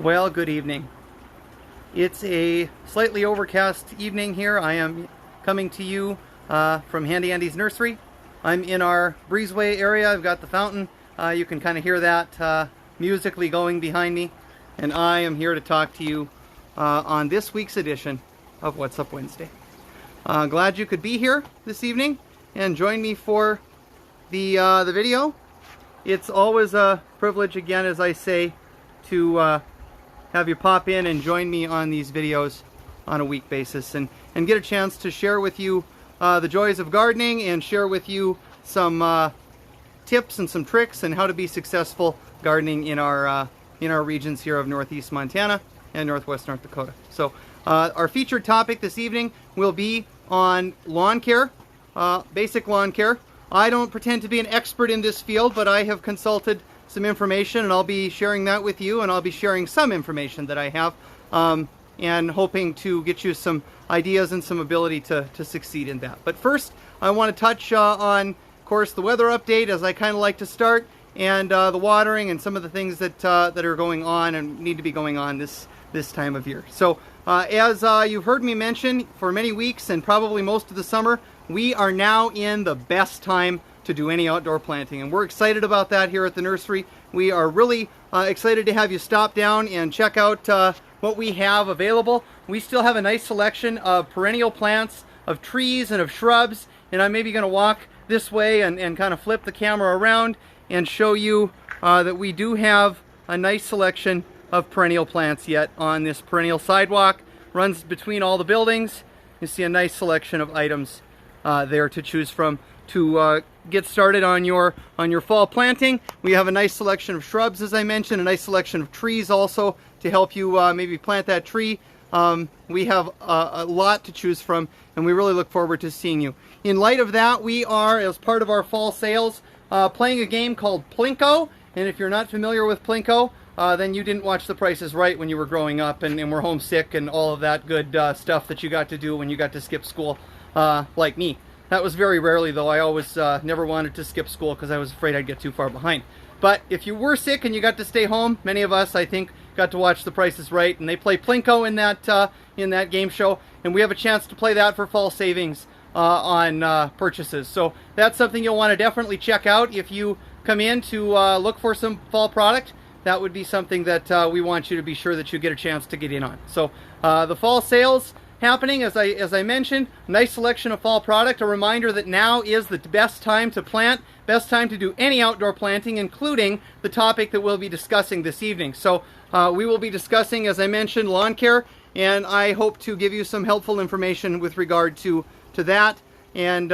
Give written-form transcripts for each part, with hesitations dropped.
Well, good evening. It's a slightly overcast evening here. I am coming to you from Handy Andy's nursery. I'm in our breezeway area. I've got the fountain. You can kind of hear that musically going behind me. And I am here to talk to you on this week's edition of What's Up Wednesday. Glad you could be here this evening and join me for the video. It's always a privilege, again, as I say, to have you pop in and join me on these videos on a week basis and get a chance to share with you the joys of gardening and share with you some tips and some tricks and how to be successful gardening in our regions here of Northeast Montana and Northwest North Dakota. So our featured topic this evening will be on lawn care, basic lawn care. I don't pretend to be an expert in this field, but I have consulted some information, and I'll be sharing that with you, and I'll be sharing some information that I have, and hoping to get you some ideas and some ability to succeed in that. But first, I want to touch on, of course, the weather update, as I kind of like to start, and the watering and some of the things that are going on and need to be going on this time of year. So, as you've heard me mention for many weeks and probably most of the summer, we are now in the best time to do any outdoor planting, and we're excited about that here at the nursery. We are really excited to have you stop down and check out what we have available. We still have a nice selection of perennial plants, of trees, and of shrubs, and I'm maybe going to walk this way and kind of flip the camera around and show you that we do have a nice selection of perennial plants yet on this perennial sidewalk. Runs between all the buildings. You see a nice selection of items there to choose from to get started on your fall planting. We have a nice selection of shrubs, as I mentioned, a nice selection of trees also to help you maybe plant that tree. We have a lot to choose from, and we really look forward to seeing you. In light of that, we are, as part of our fall sales, playing a game called Plinko, and if you're not familiar with Plinko, then you didn't watch The Price is Right when you were growing up and were homesick and all of that good stuff that you got to do when you got to skip school, like me. That was very rarely, though. I always never wanted to skip school because I was afraid I'd get too far behind. But if you were sick and you got to stay home, many of us, I think, got to watch The Price is Right, and they play Plinko in that game show, and we have a chance to play that for fall savings on purchases. So that's something you'll want to definitely check out if you come in to look for some fall product. That would be something that we want you to be sure that you get a chance to get in on. So the fall sales happening, as I mentioned, nice selection of fall product. A reminder that now is the best time to plant, best time to do any outdoor planting, including the topic that we'll be discussing this evening. So we will be discussing, as I mentioned, lawn care, and I hope to give you some helpful information with regard to that, and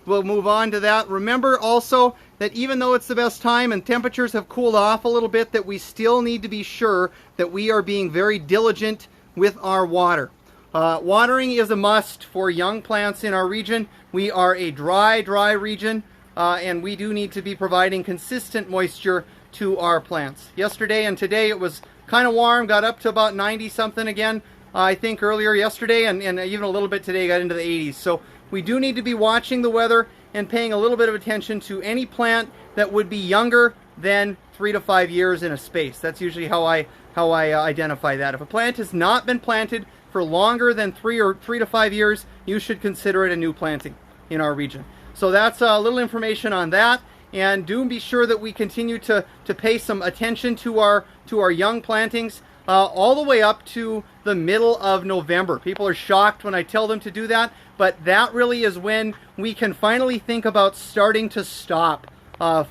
we'll move on to that. Remember also that even though it's the best time and temperatures have cooled off a little bit, that we still need to be sure that we are being very diligent with our water. Watering is a must for young plants in our region. We are a dry region, and we do need to be providing consistent moisture to our plants. Yesterday and today it was kind of warm, got up to about 90 something again, I think earlier yesterday, and even a little bit today got into the 80s. So we do need to be watching the weather and paying a little bit of attention to any plant that would be younger than 3 to 5 years in a space. That's usually how I identify that. If a plant has not been planted for longer than 3 to 5 years, you should consider it a new planting in our region. So that's a little information on that, and do be sure that we continue to pay some attention to our young plantings all the way up to the middle of November. People are shocked when I tell them to do that, but that really is when we can finally think about starting to stop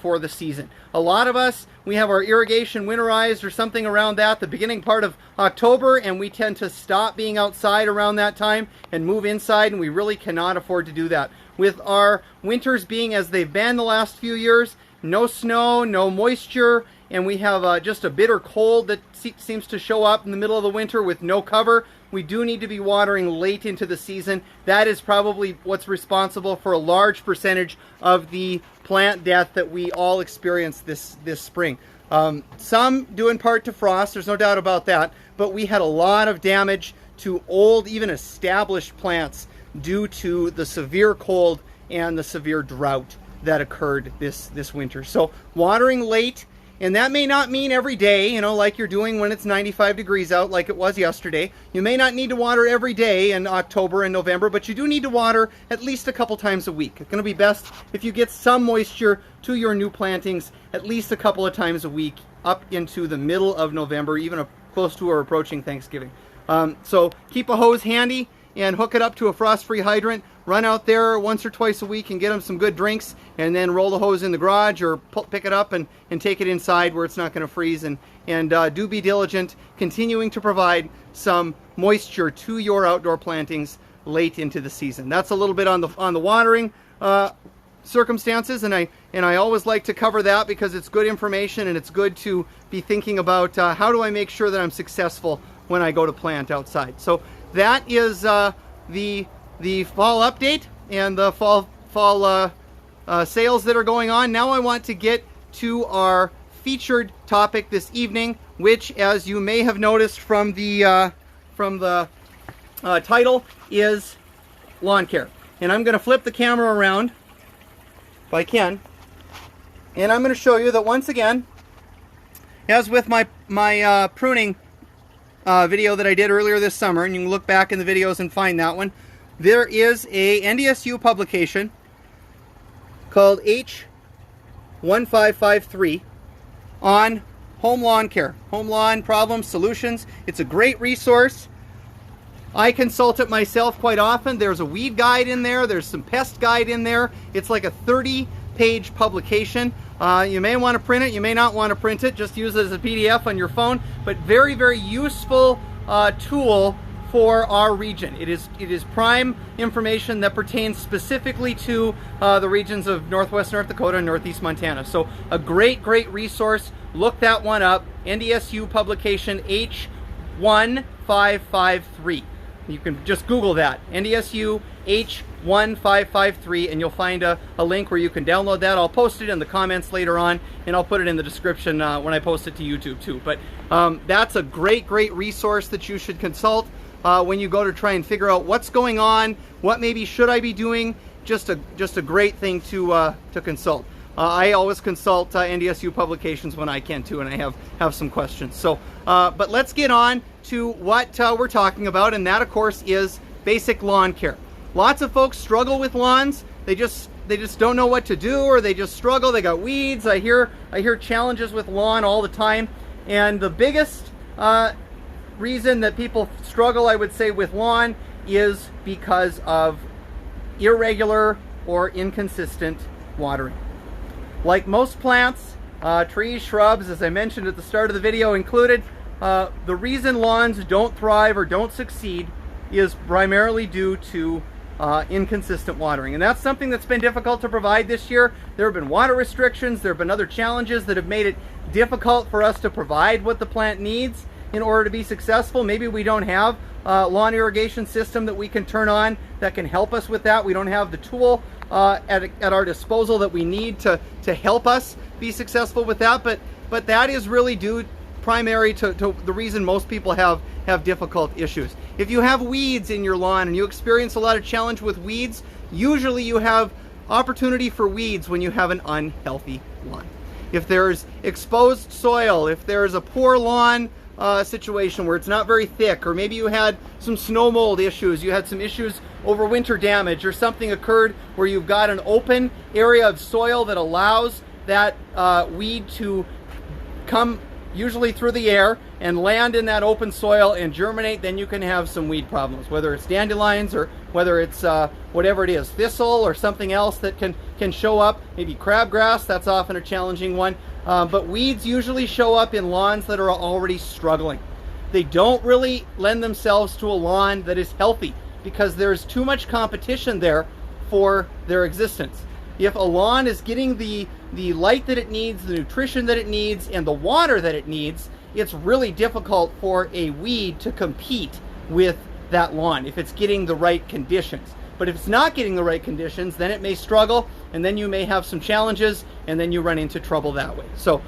for the season. A lot of us, we have our irrigation winterized or something around that, the beginning part of October, and we tend to stop being outside around that time and move inside, and we really cannot afford to do that. With our winters being as they've been the last few years, no snow, no moisture, and we have just a bitter cold that seems to show up in the middle of the winter with no cover, we do need to be watering late into the season. That is probably what's responsible for a large percentage of the plant death that we all experienced this spring. Some due in part to frost, there's no doubt about that, but we had a lot of damage to old, even established plants due to the severe cold and the severe drought that occurred this winter. So watering late And that may not mean every day, you know, like you're doing when it's 95 degrees out like it was yesterday. You may not need to water every day in October and November, but you do need to water at least a couple times a week. It's going to be best if you get some moisture to your new plantings at least a couple of times a week up into the middle of November, even close to or approaching Thanksgiving. So keep a hose handy and hook it up to a frost-free hydrant. Run out there once or twice a week and get them some good drinks, and then roll the hose in the garage or pick it up and take it inside where it's not going to freeze. And do be diligent, continuing to provide some moisture to your outdoor plantings late into the season. That's a little bit on the watering circumstances, and I always like to cover that because it's good information and it's good to be thinking about how do I make sure that I'm successful when I go to plant outside. So that is the fall update and the fall sales that are going on. Now I want to get to our featured topic this evening, which, as you may have noticed from the title, is lawn care. And I'm going to flip the camera around if I can, and I'm going to show you that once again, as with my pruning video that I did earlier this summer, and you can look back in the videos and find that one, there is a NDSU publication called H1553 on home lawn care, home lawn problems, solutions. It's a great resource. I consult it myself quite often. There's a weed guide in there. There's some pest guide in there. It's like a 30-page publication. You may want to print it. You may not want to print it. Just use it as a PDF on your phone. But very, very useful tool for our region. It is prime information that pertains specifically to the regions of Northwest North Dakota and Northeast Montana. So a great resource. Look that one up. NDSU publication H1553. You can just Google that, NDSU H1553, and you'll find a link where you can download that. I'll post it in the comments later on, and I'll put it in the description when I post it to YouTube too. But that's a great resource that you should consult when you go to try and figure out what's going on, what maybe should I be doing. Just a great thing to consult. I always consult NDSU publications when I can too, and I have some questions. So, but let's get on to what we're talking about, and that of course is basic lawn care. Lots of folks struggle with lawns. They just don't know what to do, or they just struggle. They got weeds. I hear challenges with lawn all the time, and the biggest reason that people struggle, I would say, with lawn is because of irregular or inconsistent watering. Like most plants, trees, shrubs, as I mentioned at the start of the video included, the reason lawns don't thrive or don't succeed is primarily due to inconsistent watering. And that's something that's been difficult to provide this year. There have been water restrictions, there have been other challenges that have made it difficult for us to provide what the plant needs in order to be successful. Maybe we don't have a lawn irrigation system that we can turn on that can help us with that. We don't have the tool at our disposal that we need to help us be successful with that. But that is really due primary to the reason most people have difficult issues. If you have weeds in your lawn and you experience a lot of challenge with weeds, usually you have opportunity for weeds when you have an unhealthy lawn. If there's exposed soil, if there's a poor lawn situation where it's not very thick, or maybe you had some snow mold issues, you had some issues over winter damage, or something occurred where you've got an open area of soil that allows that weed to come usually through the air and land in that open soil and germinate, then you can have some weed problems, whether it's dandelions or whether it's whatever it is, thistle or something else that can show up. Maybe crabgrass, that's often a challenging one. But weeds usually show up in lawns that are already struggling. They don't really lend themselves to a lawn that is healthy because there's too much competition there for their existence. If a lawn is getting the light that it needs, the nutrition that it needs, and the water that it needs, it's really difficult for a weed to compete with that lawn if it's getting the right conditions. But if it's not getting the right conditions, then it may struggle, and then you may have some challenges, and then you run into trouble that way. So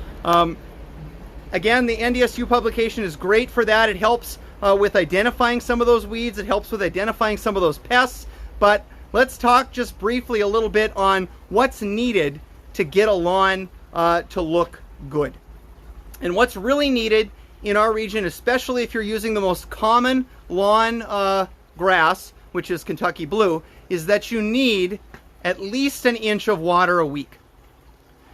again, the NDSU publication is great for that. It helps with identifying some of those weeds. It helps with identifying some of those pests. But let's talk just briefly a little bit on what's needed to get a lawn to look good. And what's really needed in our region, especially if you're using the most common lawn grass, which is Kentucky Blue, is that you need at least an inch of water a week.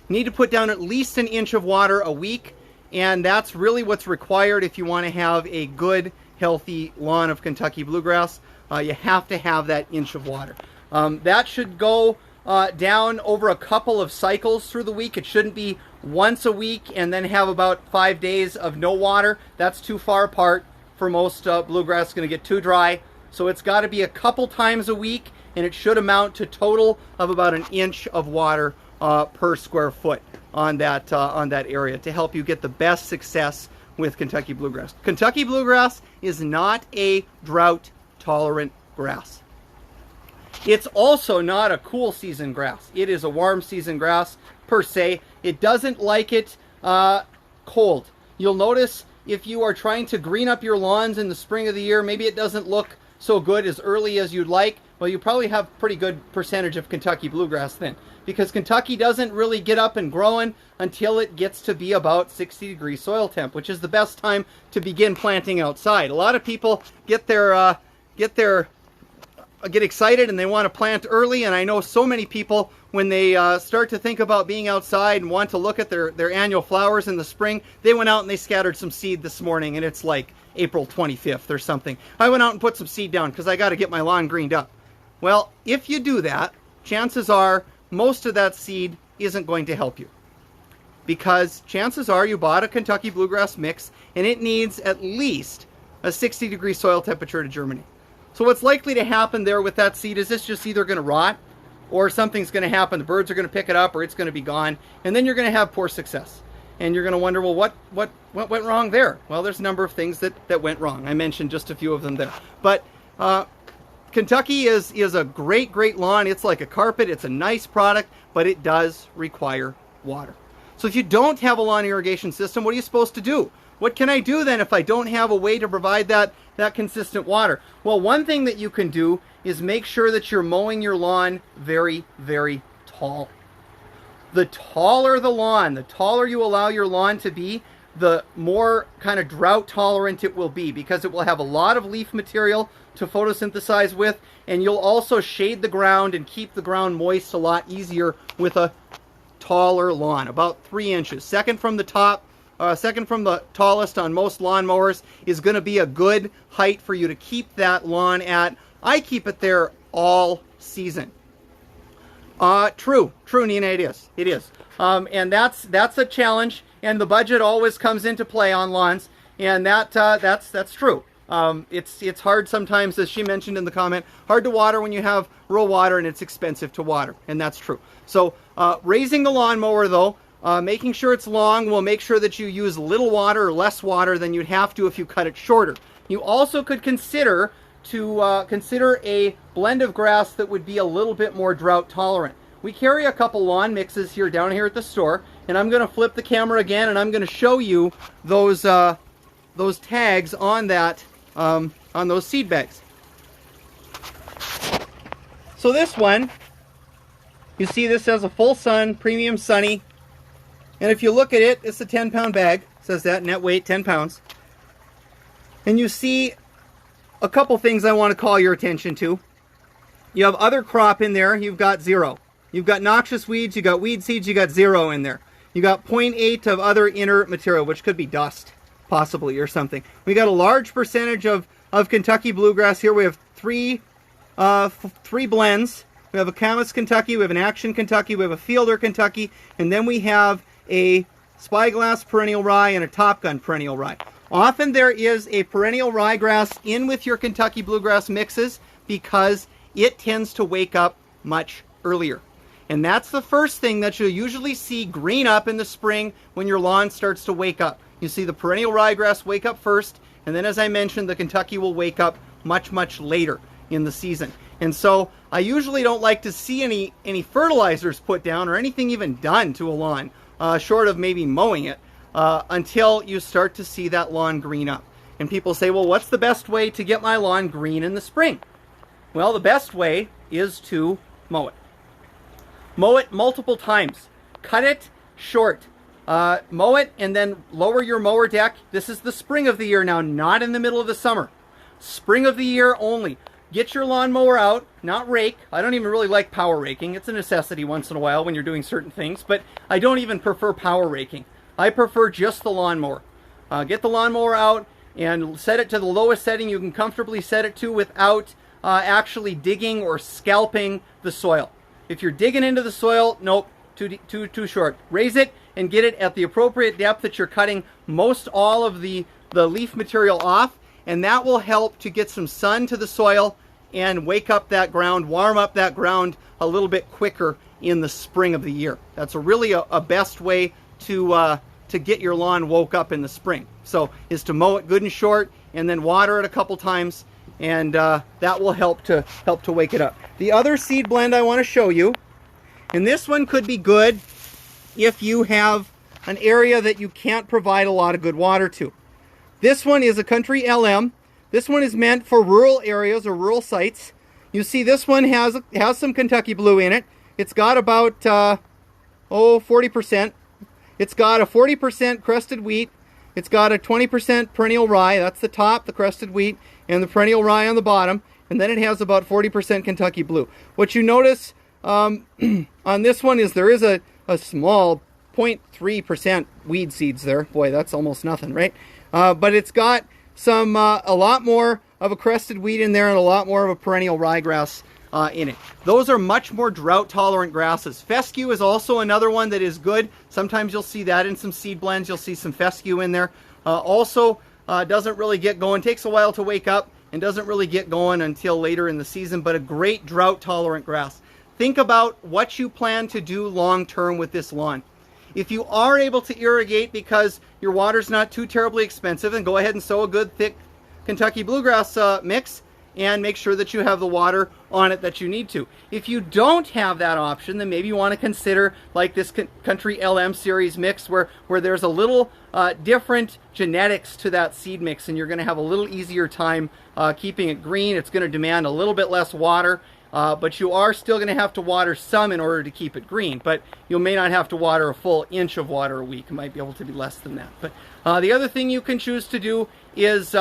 You need to put down at least an inch of water a week, and that's really what's required if you want to have a good, healthy lawn of Kentucky bluegrass. You have to have that inch of water. That should go down over a couple of cycles through the week. It shouldn't be once a week and then have about 5 days of no water. That's too far apart for most bluegrass. It's going to get too dry. So it's got to be a couple times a week, and it should amount to total of about an inch of water per square foot on that area to help you get the best success with Kentucky bluegrass. Kentucky bluegrass is not a drought-tolerant grass. It's also not a cool season grass. It is a warm season grass per se. It doesn't like it cold. You'll notice if you are trying to green up your lawns in the spring of the year, maybe it doesn't look so good as early as you'd like. Well, you probably have pretty good percentage of Kentucky bluegrass then, because Kentucky doesn't really get up and growing until it gets to be about 60-degree soil temp, which is the best time to begin planting outside. A lot of people get excited and they want to plant early, and I know so many people, when they start to think about being outside and want to look at their annual flowers in the spring, they went out and they scattered some seed this morning, and it's like April 25th or something. I went out and put some seed down because I got to get my lawn greened up. Well, if you do that, chances are most of that seed isn't going to help you, because chances are you bought a Kentucky bluegrass mix and it needs at least a 60-degree soil temperature to germinate. So what's likely to happen there with that seed is it's just either going to rot, or something's going to happen. The birds are going to pick it up, or it's going to be gone, and then you're going to have poor success. And you're going to wonder, well, what went wrong there? Well, there's a number of things that went wrong. I mentioned just a few of them there. But Kentucky is a great lawn. It's like a carpet. It's a nice product, but it does require water. So if you don't have a lawn irrigation system, what are you supposed to do? What can I do then if I don't have a way to provide that consistent water? Well, one thing that you can do is make sure that you're mowing your lawn very, very tall. The taller the lawn, the taller you allow your lawn to be, the more kind of drought tolerant it will be, because it will have a lot of leaf material to photosynthesize with, and you'll also shade the ground and keep the ground moist a lot easier with a taller lawn, about 3 inches. Second from the tallest on most lawnmowers is going to be a good height for you to keep that lawn at. I keep it there all season. True, Nina, it is. And that's a challenge, and the budget always comes into play on lawns, and that's true. It's hard sometimes, as she mentioned in the comment, hard to water when you have rural water, and it's expensive to water, and that's true. So raising the lawnmower, though, making sure it's long will make sure that you use little water or less water than you'd have to if you cut it shorter. You also could consider a blend of grass that would be a little bit more drought tolerant. We carry a couple lawn mixes down here at the store, and I'm going to flip the camera again, and I'm going to show you those tags on those seed bags. So this one, you see this says a Full Sun Premium Sunny, and if you look at it, it's a 10-pound bag. It says that, net weight 10 pounds. And you see a couple things I want to call your attention to. You have other crop in there, you've got 0. You've got noxious weeds, you got weed seeds, you got 0 in there. You got 0.8 of other inert material, which could be dust, possibly, or something. We got a large percentage of Kentucky bluegrass here. We have three blends. We have a Camas Kentucky, we have an Action Kentucky, we have a Fielder Kentucky, and then we have a Spyglass Perennial Rye and a Top Gun Perennial Rye. Often there is a perennial ryegrass in with your Kentucky bluegrass mixes because it tends to wake up much earlier. And that's the first thing that you'll usually see green up in the spring when your lawn starts to wake up. You see the perennial ryegrass wake up first, and then, as I mentioned, the Kentucky will wake up much later in the season. And so I usually don't like to see any fertilizers put down or anything even done to a lawn, short of maybe mowing it, until you start to see that lawn green up. And people say, well, what's the best way to get my lawn green in the spring? Well, the best way is to mow it. Mow it multiple times. Cut it short. mow it and then lower your mower deck. This is the spring of the year now, not in the middle of the summer. Spring of the year only. Get your lawnmower out, not rake. I don't even really like power raking. It's a necessity once in a while when you're doing certain things, but I don't even prefer power raking. I prefer just the lawnmower. Get the lawnmower out and set it to the lowest setting you can comfortably set it to without actually digging or scalping the soil. If you're digging into the soil, nope, too short. Raise it and get it at the appropriate depth that you're cutting most all of the leaf material off, and that will help to get some sun to the soil and wake up that ground, warm up that ground a little bit quicker in the spring of the year. That's really a best way to get your lawn woke up in the spring. So is to mow it good and short and then water it a couple times, and that will help to wake it up. The other seed blend I want to show you, and this one could be good if you have an area that you can't provide a lot of good water to. This one is a Country LM. This one is meant for rural areas or rural sites. You see this one has some Kentucky Blue in it. It's got about 40%. It's got a 40% crested wheat. It's got a 20% perennial rye. That's the top, the crested wheat, and the perennial rye on the bottom. And then it has about 40% Kentucky Blue. What you notice on this one is there is a small 0.3% weed seeds there. Boy, that's almost nothing, right? But it's got some a lot more of a crested wheat in there and a lot more of a perennial ryegrass in it. Those are much more drought tolerant grasses. Fescue is also another one that is good. Sometimes you'll see that in some seed blends. You'll see some fescue in there. Also doesn't really get going, takes a while to wake up, and doesn't really get going until later in the season, but a great drought tolerant grass. Think about what you plan to do long term with this lawn. If you are able to irrigate because your water's not too terribly expensive, then go ahead and sow a good thick Kentucky bluegrass mix and make sure that you have the water on it that you need to. If you don't have that option, then maybe you want to consider like this Country LM series mix where there's a little different genetics to that seed mix, and you're going to have a little easier time keeping it green. It's going to demand a little bit less water. But you are still going to have to water some in order to keep it green. But you may not have to water a full inch of water a week. It might be able to be less than that. But the other thing you can choose to do is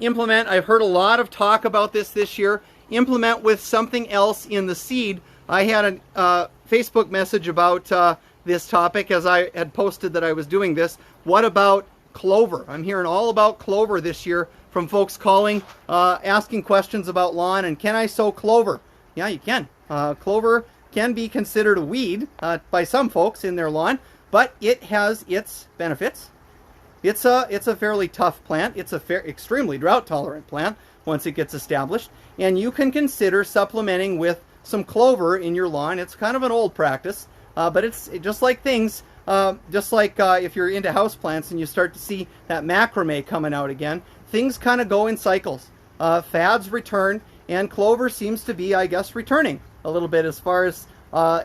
implement. I've heard a lot of talk about this year. Implement with something else in the seed. I had a Facebook message about this topic as I had posted that I was doing this. What about clover? I'm hearing all about clover this year from folks calling, asking questions about lawn, and can I sow clover? Yeah, you can. Clover can be considered a weed by some folks in their lawn, but it has its benefits. It's a fairly tough plant. It's a extremely drought tolerant plant once it gets established, and you can consider supplementing with some clover in your lawn. It's kind of an old practice, but it's just like things. Just like if you're into houseplants and you start to see that macrame coming out again, things kind of go in cycles. Fads return, and clover seems to be, I guess, returning a little bit as far as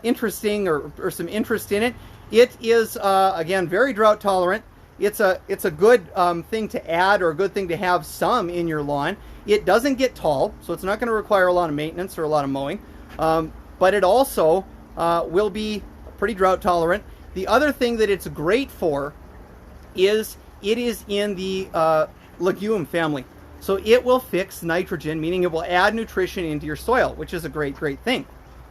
interesting or some interest in it. It is, again, very drought tolerant. It's a good thing to add or a good thing to have some in your lawn. It doesn't get tall, so it's not going to require a lot of maintenance or a lot of mowing, but it also will be pretty drought tolerant. The other thing that it's great for is it is in the legume family. So it will fix nitrogen, meaning it will add nutrition into your soil, which is a great thing.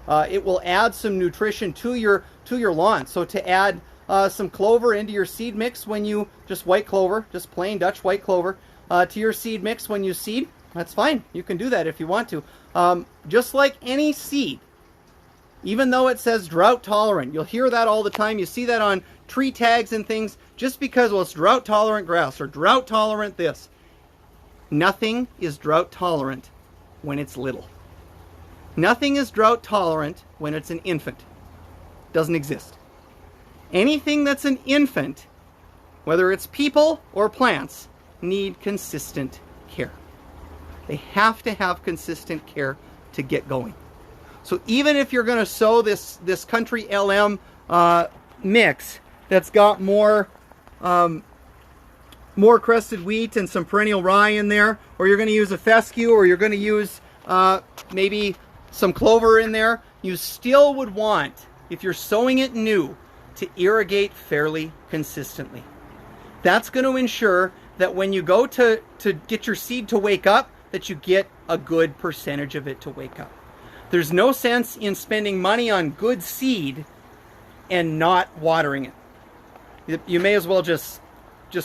It will add some nutrition to your lawn. So to add some clover into your seed mix when you, just white clover, just plain Dutch white clover, to your seed mix when you seed, that's fine. You can do that if you want to. Just like any seed, even though it says drought tolerant, you'll hear that all the time. You see that on tree tags and things, just because, well, it's drought tolerant grass or drought tolerant this. Nothing is drought tolerant when it's little. Nothing is drought tolerant when it's an infant. Doesn't exist. Anything that's an infant, whether it's people or plants, need consistent care. They have to have consistent care to get going. So even if you're going to sow this Country LM mix that's got more crested wheat and some perennial rye in there, or you're going to use a fescue, or you're going to use maybe some clover in there, you still would want, if you're sowing it new, to irrigate fairly consistently. That's going to ensure that when you go to get your seed to wake up, that you get a good percentage of it to wake up. There's no sense in spending money on good seed and not watering it. You may as well just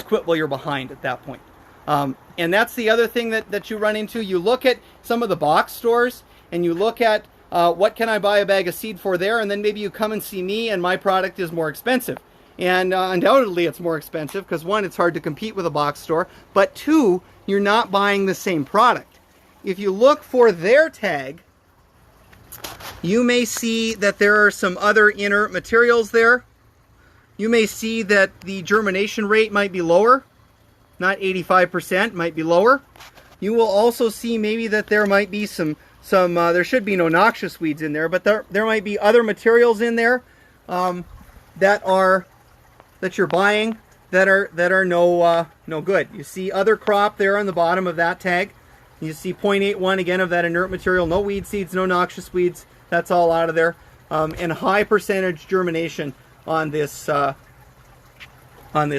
quit while you're behind at that point. And that's the other thing that you run into. You look at some of the box stores and you look at what can I buy a bag of seed for there, and then maybe you come and see me and my product is more expensive. And undoubtedly it's more expensive because, one, it's hard to compete with a box store, but two, you're not buying the same product. If you look for their tag, you may see that there are some other inert materials there. You may see that the germination rate might be lower, not 85%, might be lower. You will also see maybe that there might be some there should be no noxious weeds in there, but there might be other materials in there that you're buying that are no good. You see other crop there on the bottom of that tag. You see 0.81 again of that inert material. No weed seeds, no noxious weeds. That's all out of there, and high percentage germination on this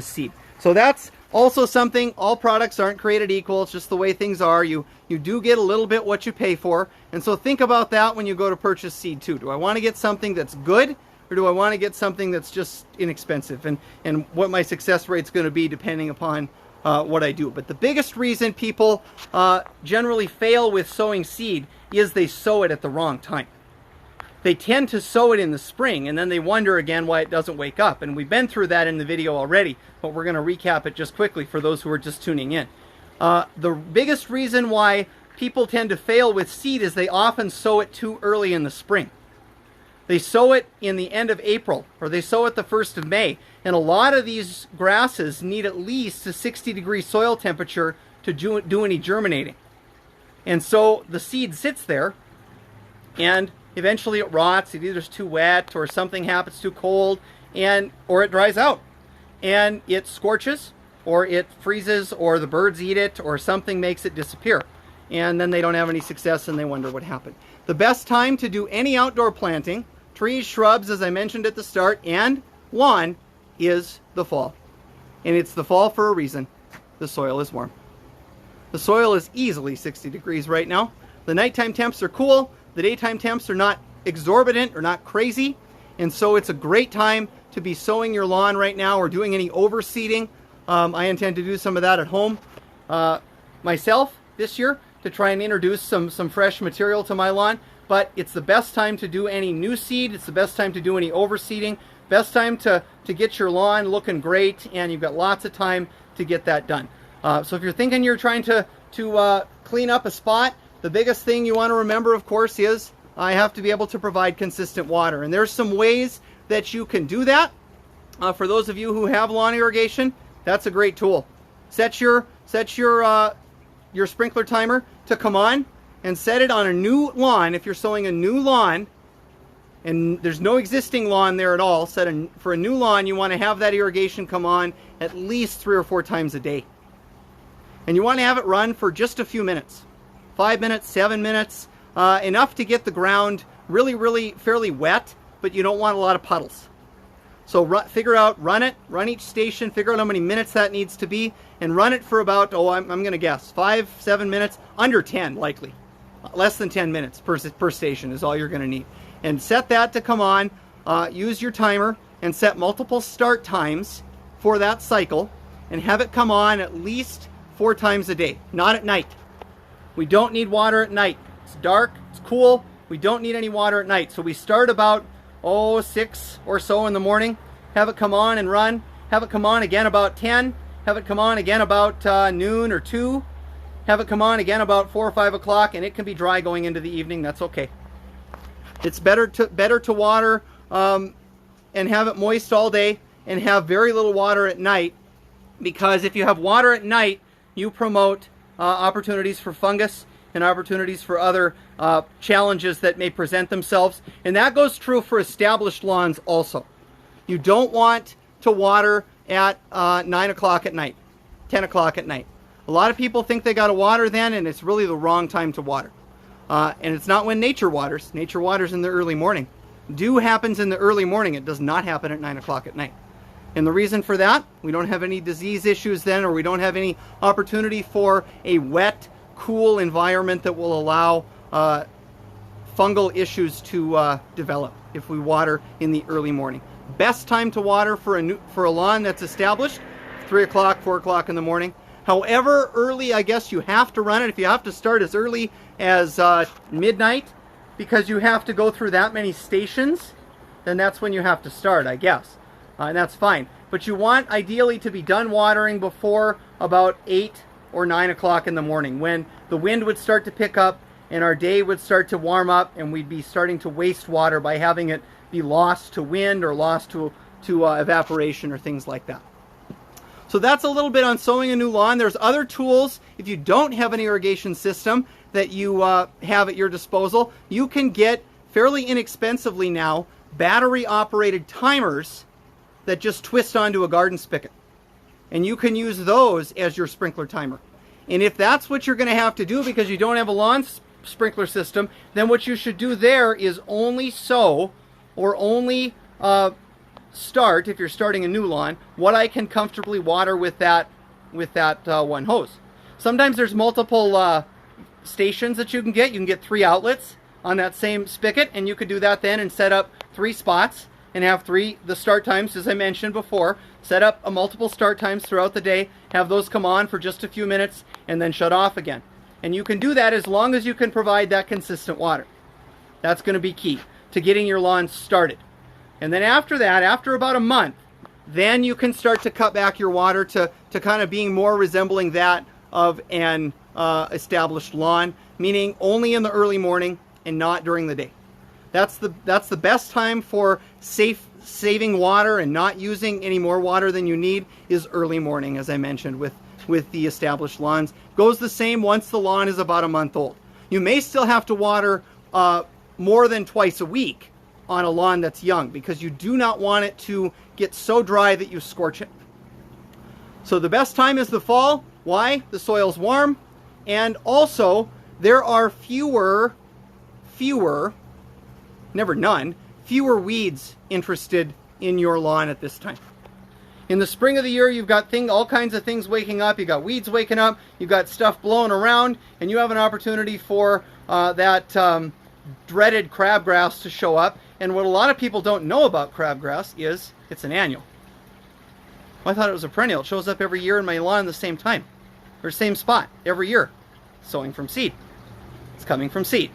seed. So that's also something. All products aren't created equal. It's just the way things are. You do get a little bit what you pay for, and so think about that when you go to purchase seed too. Do I want to get something that's good, or do I want to get something that's just inexpensive? And what my success rate's going to be depending upon what I do. But the biggest reason people generally fail with sowing seed is they sow it at the wrong time. They tend to sow it in the spring, and then they wonder again why it doesn't wake up. And we've been through that in the video already, but we're going to recap it just quickly for those who are just tuning in. The biggest reason why people tend to fail with seed is they often sow it too early in the spring. They sow it in the end of April, or they sow it the 1st of May. And a lot of these grasses need at least a 60-degree soil temperature to do any germinating. And so the seed sits there, and eventually it rots. It either is too wet, or something happens too cold, or it dries out. And it scorches, or it freezes, or the birds eat it, or something makes it disappear. And then they don't have any success, and they wonder what happened. The best time to do any outdoor planting, trees, shrubs, as I mentioned at the start, and lawn, is the fall. And it's the fall for a reason. The soil is warm. The soil is easily 60 degrees right now. The nighttime temps are cool. The daytime temps are not exorbitant or not crazy. And so it's a great time to be sowing your lawn right now or doing any overseeding. I intend to do some of that at home myself this year to try and introduce some fresh material to my lawn. But it's the best time to do any new seed. It's the best time to do any overseeding. Best time to get your lawn looking great, and you've got lots of time to get that done. So if you're thinking you're trying to clean up a spot, the biggest thing you want to remember, of course, is I have to be able to provide consistent water. And there's some ways that you can do that. For those of you who have lawn irrigation, that's a great tool. Set your sprinkler timer to come on, and set it on a new lawn. If you're sowing a new lawn and there's no existing lawn there at all, for a new lawn, you want to have that irrigation come on at least 3 or 4 times a day. And you want to have it run for just a few minutes. 5 minutes, 7 minutes, enough to get the ground really fairly wet, but you don't want a lot of puddles. So run each station, figure out how many minutes that needs to be, and run it for about, I'm going to guess, 5-7 minutes, under 10 likely. Less than 10 minutes per station is all you're going to need. And set that to come on, use your timer, and set multiple start times for that cycle, and have it come on at least 4 times a day, not at night. We don't need water at night. It's dark, it's cool, we don't need any water at night. So we start about 6 or so in the morning, have it come on and run, have it come on again about 10, have it come on again about noon or 2, have it come on again about 4 or 5 o'clock, and it can be dry going into the evening. That's okay. It's better to water and have it moist all day and have very little water at night, because if you have water at night, you promote opportunities for fungus and opportunities for other challenges that may present themselves. And that goes true for established lawns also. You don't want to water at 9 o'clock at night, 10 o'clock at night. A lot of people think they got to water then, and it's really the wrong time to water. And it's not when nature waters. Nature waters in the early morning. Dew happens in the early morning. It does not happen at 9 o'clock at night. And the reason for that, we don't have any disease issues then, or we don't have any opportunity for a wet, cool environment that will allow fungal issues to develop if we water in the early morning. Best time to water for a lawn that's established, 3 o'clock, 4 o'clock in the morning. However early, I guess, you have to run it, if you have to start as early as midnight, because you have to go through that many stations, then that's when you have to start, I guess. And that's fine. But you want ideally to be done watering before about 8 or 9 o'clock in the morning, when the wind would start to pick up and our day would start to warm up, and we'd be starting to waste water by having it be lost to wind or lost to evaporation or things like that. So that's a little bit on sowing a new lawn. There's other tools, if you don't have an irrigation system that you have at your disposal. You can get fairly inexpensively now battery operated timers that just twist onto a garden spigot. And you can use those as your sprinkler timer. And if that's what you're going to have to do because you don't have a lawn sprinkler system, then what you should do there is only sow or only start, if you're starting a new lawn, what I can comfortably water with that one hose. Sometimes there's multiple stations that you can get. You can get 3 outlets on that same spigot, and you could do that then and set up 3 spots and have the start times, as I mentioned before. Set up a multiple start times throughout the day, have those come on for just a few minutes, and then shut off again. And you can do that as long as you can provide that consistent water. That's going to be key to getting your lawn started. And then after that, after about a month, then you can start to cut back your water to kind of being more resembling that of an established lawn, meaning only in the early morning and not during the day. That's the best time for saving water and not using any more water than you need is early morning, as I mentioned, with the established lawns. Goes the same once the lawn is about a month old. You may still have to water more than twice a week on a lawn that's young, because you do not want it to get so dry that you scorch it. So the best time is the fall. Why? The soil's warm, and also there are fewer, never none, fewer weeds interested in your lawn at this time. In the spring of the year, you've got all kinds of things waking up. You've got weeds waking up. You've got stuff blowing around, and you have an opportunity for that dreaded crabgrass to show up. And what a lot of people don't know about crabgrass is it's an annual. Well, I thought it was a perennial. It shows up every year in my lawn at the same time, or same spot every year. Sowing from seed. It's coming from seed.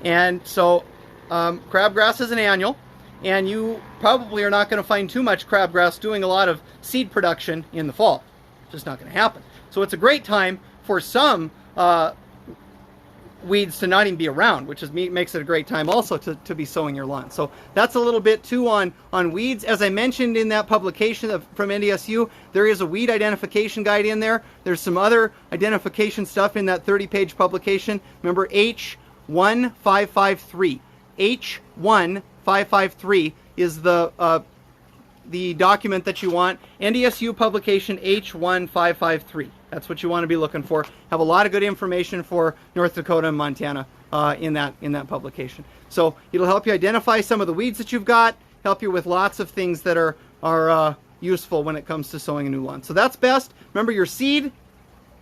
And so crabgrass is an annual, and you probably are not going to find too much crabgrass doing a lot of seed production in the fall. It's just not going to happen. So it's a great time for some weeds to not even be around, which makes it a great time also to be sowing your lawn. So that's a little bit too on weeds. As I mentioned in that publication from NDSU, there is a weed identification guide in there. There's some other identification stuff in that 30-page publication. Remember, H1553. H1553 is the document that you want. NDSU publication H1553. That's what you want to be looking for. Have a lot of good information for North Dakota and Montana in that publication. So it'll help you identify some of the weeds that you've got, help you with lots of things that are useful when it comes to sowing a new lawn. So that's best. Remember your seed.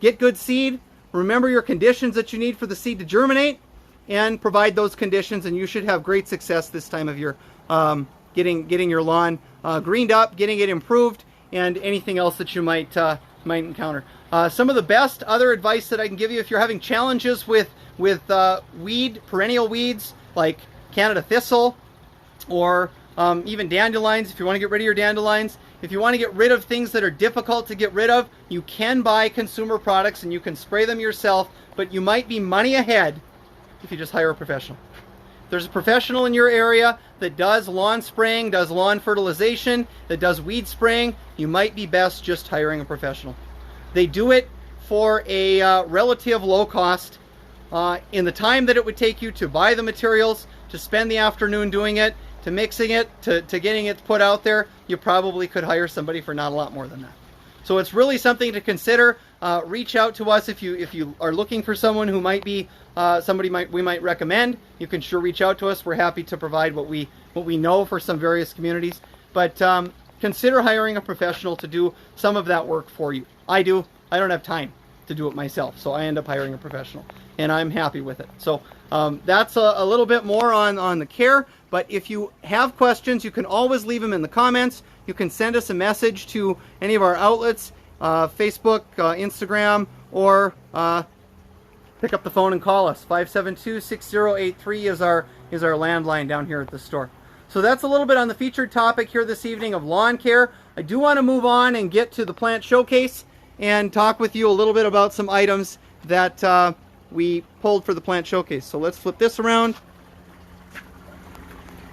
Get good seed. Remember your conditions that you need for the seed to germinate, and provide those conditions, and you should have great success this time of year getting your lawn greened up, getting it improved, and anything else that you might encounter. Some of the best other advice that I can give you if you're having challenges with perennial weeds like Canada thistle, or even dandelions. If you want to get rid of your dandelions, if you want to get rid of things that are difficult to get rid of, you can buy consumer products and you can spray them yourself, but you might be money ahead if you just hire a professional. If there's a professional in your area that does lawn spraying, does lawn fertilization, that does weed spraying, you might be best just hiring a professional. They do it for a relative low cost. In the time that it would take you to buy the materials, to spend the afternoon doing it, to mixing it, to getting it put out there, you probably could hire somebody for not a lot more than that. So it's really something to consider. Reach out to us if you are looking for someone who might be we might recommend. You can sure reach out to us. We're happy to provide what we what we know for some various communities. But consider hiring a professional to do some of that work for you. I do. I don't have time to do it myself, so I end up hiring a professional, and I'm happy with it. So that's a little bit more on the care, but if you have questions, you can always leave them in the comments. You can send us a message to any of our outlets, Facebook, Instagram, or pick up the phone and call us. 572-6083 is our landline down here at the store. So that's a little bit on the featured topic here this evening of lawn care. I do want to move on and get to the plant showcase and talk with you a little bit about some items that we pulled for the plant showcase. So let's flip this around.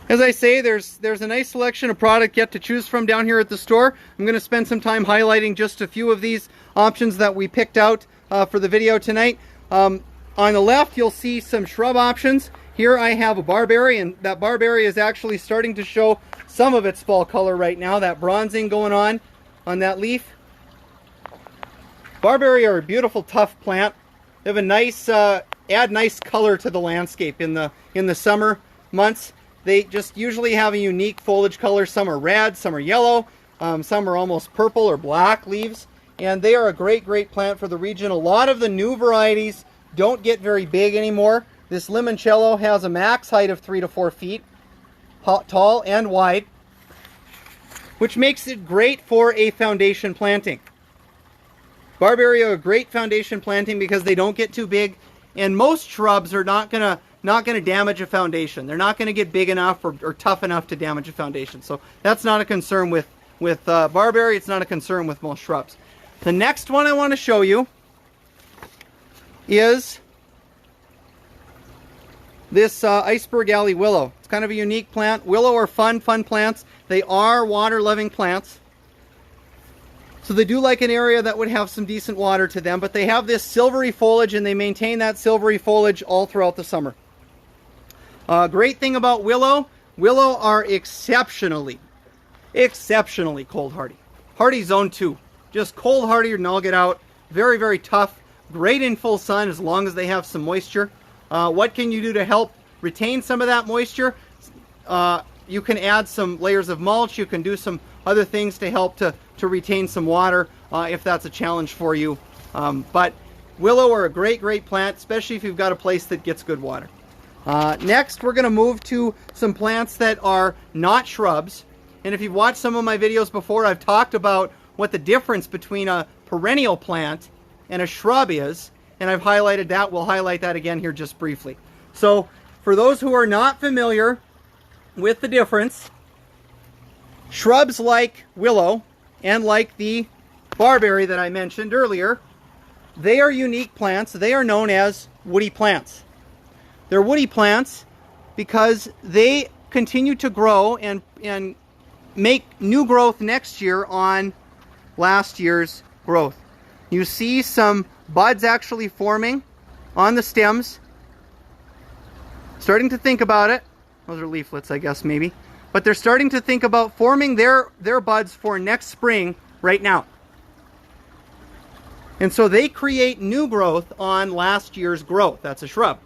As I say, there's a nice selection of product yet to choose from down here at the store. I'm going to spend some time highlighting just a few of these options that we picked out for the video tonight. On the left, you'll see some shrub options. Here I have a barberry, and that barberry is actually starting to show some of its fall color right now, that bronzing going on that leaf. Barberry are a beautiful, tough plant. They have a nice, add nice color to the landscape in the summer months. They just usually have a unique foliage color. Some are red, some are yellow, some are almost purple or black leaves. And they are a great plant for the region. A lot of the new varieties don't get very big anymore. This limoncello has a max height of 3 to 4 feet, tall and wide, which makes it great for a foundation planting. Barberry are a great foundation planting because they don't get too big, and most shrubs are not gonna damage a foundation. They're not gonna get big enough or tough enough to damage a foundation. So that's not a concern with barberry. It's not a concern with most shrubs. The next one I want to show you is this Iceberg Alley Willow. It's kind of a unique plant. Willow are fun plants. They are water-loving plants. So they do like an area that would have some decent water to them, but they have this silvery foliage, and they maintain that silvery foliage all throughout the summer. Great thing about willow are exceptionally cold hardy. Hardy zone 2. Just cold hardy and all get out. Very tough. Great in full sun as long as they have some moisture. What can you do to help retain some of that moisture? You can add some layers of mulch. You can do some other things to help to retain some water if that's a challenge for you. But willow are a great plant, especially if you've got a place that gets good water. Next, we're going to move to some plants that are not shrubs. And if you've watched some of my videos before, I've talked about what the difference between a perennial plant and a shrub is. And I've highlighted that. We'll highlight that again here just briefly. So for those who are not familiar with the difference, shrubs like willow and like the barberry that I mentioned earlier, they are unique plants. They are known as woody plants. They're woody plants because they continue to grow and make new growth next year on last year's growth. You see some buds actually forming on the stems. Starting to think about it. Those are leaflets, I guess, maybe. But they're starting to think about forming their buds for next spring right now. And so they create new growth on last year's growth. That's a shrub.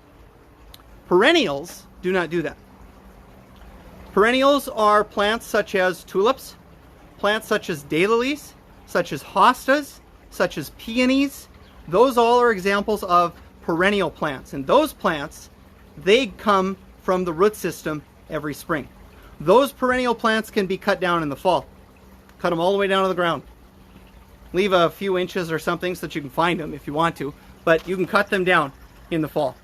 Perennials do not do that. Perennials are plants such as tulips, plants such as daylilies, such as hostas, such as peonies. Those all are examples of perennial plants. And those plants, they come from the root system every spring. Those perennial plants can be cut down in the fall. Cut them all the way down to the ground. Leave a few inches or something so that you can find them if you want to, but you can cut them down in the fall.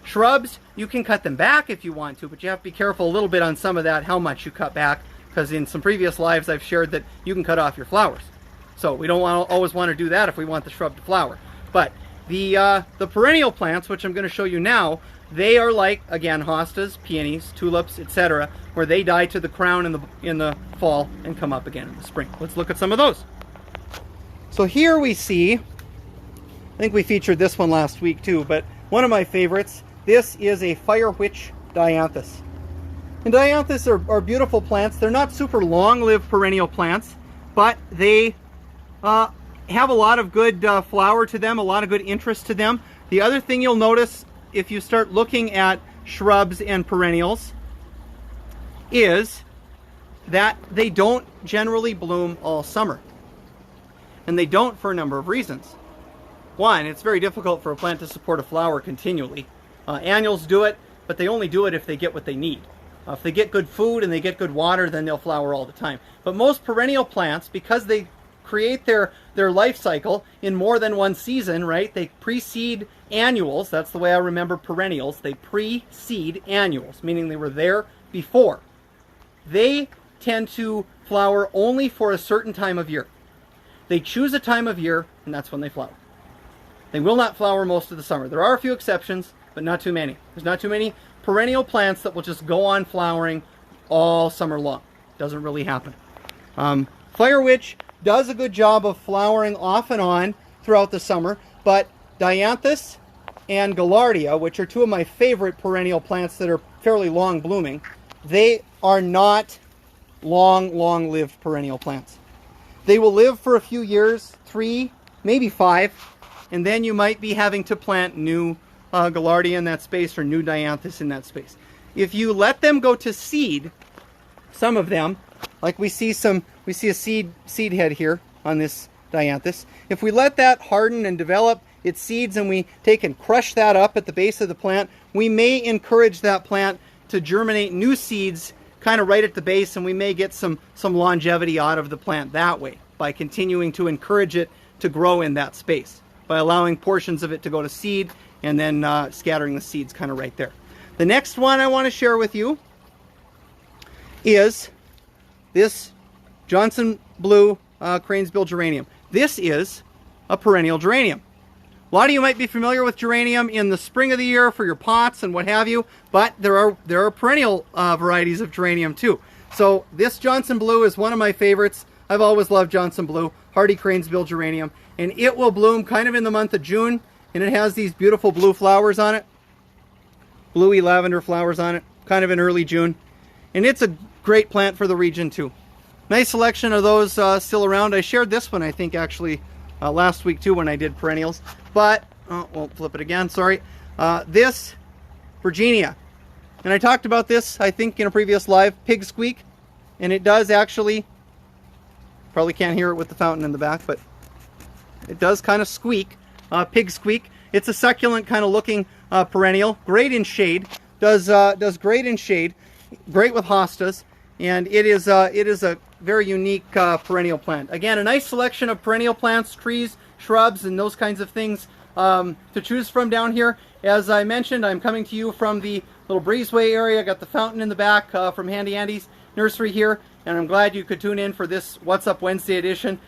Shrubs, you can cut them back if you want to, but you have to be careful a little bit on some of that, how much you cut back, because in some previous lives I've shared that you can cut off your flowers. So we don't always want to do that if we want the shrub to flower. But the perennial plants, which I'm going to show you now, they are like, again, hostas, peonies, tulips, etc., where they die to the crown in the fall and come up again in the spring. Let's look at some of those. So here we see, I think we featured this one last week too, but one of my favorites, this is a fire witch dianthus. And dianthus are beautiful plants. They're not super long-lived perennial plants, but they have a lot of good flower to them, a lot of good interest to them. The other thing you'll notice if you start looking at shrubs and perennials is that they don't generally bloom all summer. And they don't for a number of reasons. One, it's very difficult for a plant to support a flower continually. Annuals do it, but they only do it if they get what they need. If they get good food and they get good water, then they'll flower all the time. But most perennial plants, because they create their life cycle in more than one season, right? They precede annuals. That's the way I remember perennials. They precede annuals, meaning they were there before. They tend to flower only for a certain time of year. They choose a time of year, and that's when they flower. They will not flower most of the summer. There are a few exceptions, but not too many. There's not too many perennial plants that will just go on flowering all summer long. Doesn't really happen. Fire Witch does a good job of flowering off and on throughout the summer, but Dianthus and Gaillardia, which are two of my favorite perennial plants that are fairly long blooming, they are not long-lived perennial plants. They will live for a few years, 3, maybe 5, and then you might be having to plant new Gaillardia in that space or new Dianthus in that space. If you let them go to seed, some of them, like we see a seed head here on this Dianthus. If we let that harden and develop its seeds and we take and crush that up at the base of the plant, we may encourage that plant to germinate new seeds kind of right at the base, and we may get some longevity out of the plant that way by continuing to encourage it to grow in that space, by allowing portions of it to go to seed and then scattering the seeds kind of right there. The next one I want to share with you is this Johnson Blue Cranesbill geranium. This is a perennial geranium. A lot of you might be familiar with geranium in the spring of the year for your pots and what have you, but there are perennial varieties of geranium too. So this Johnson Blue is one of my favorites. I've always loved Johnson Blue, hardy Cranesbill geranium, and it will bloom kind of in the month of June, and it has these beautiful blue flowers on it, bluey lavender flowers on it, kind of in early June, and it's a great plant for the region too. Nice selection of those still around. I shared this one, I think, actually last week too when I did perennials. But, we'll flip it again, sorry. This, Virginia. And I talked about this, I think, in a previous live, pig squeak. And it does actually, probably can't hear it with the fountain in the back, but it does kind of squeak, pig squeak. It's a succulent kind of looking perennial, great in shade, does great in shade, great with hostas. And it is a very unique perennial plant. Again, a nice selection of perennial plants, trees, shrubs, and those kinds of things to choose from down here. As I mentioned, I'm coming to you from the little breezeway area. I got the fountain in the back from Handy Andy's nursery here, and I'm glad you could tune in for this What's Up Wednesday edition.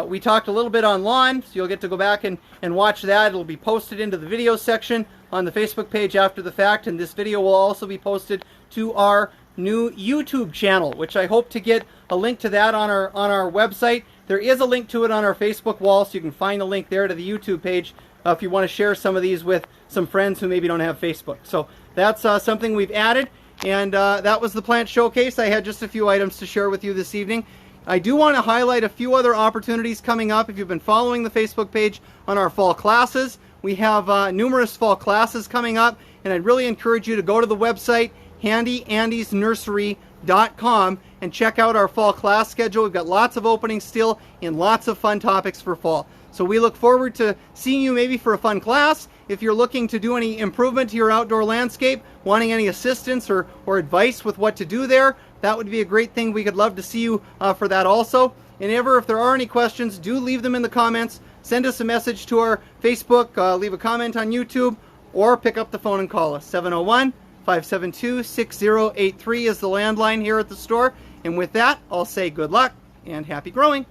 We talked a little bit on lawn, so you'll get to go back and watch that. It'll be posted into the video section on the Facebook page after the fact, and this video will also be posted to our new YouTube channel, which I hope to get a link to that on our website. There is a link to it on our Facebook wall, so you can find a link there to the YouTube page if you want to share some of these with some friends who maybe don't have Facebook. So that's something we've added, and that was the plant showcase. I had just a few items to share with you this evening. I do want to highlight a few other opportunities coming up. If you've been following the Facebook page on our fall classes, we have numerous fall classes coming up, and I'd really encourage you to go to the website handyandysnursery.com and check out our fall class schedule. We've got lots of openings still and lots of fun topics for fall. So we look forward to seeing you maybe for a fun class. If you're looking to do any improvement to your outdoor landscape, wanting any assistance or advice with what to do there, that would be a great thing. We could love to see you for that also. And if there are any questions, do leave them in the comments. Send us a message to our Facebook, leave a comment on YouTube, or pick up the phone and call us. 701-572-6083 is the landline here at the store. And with that, I'll say good luck and happy growing.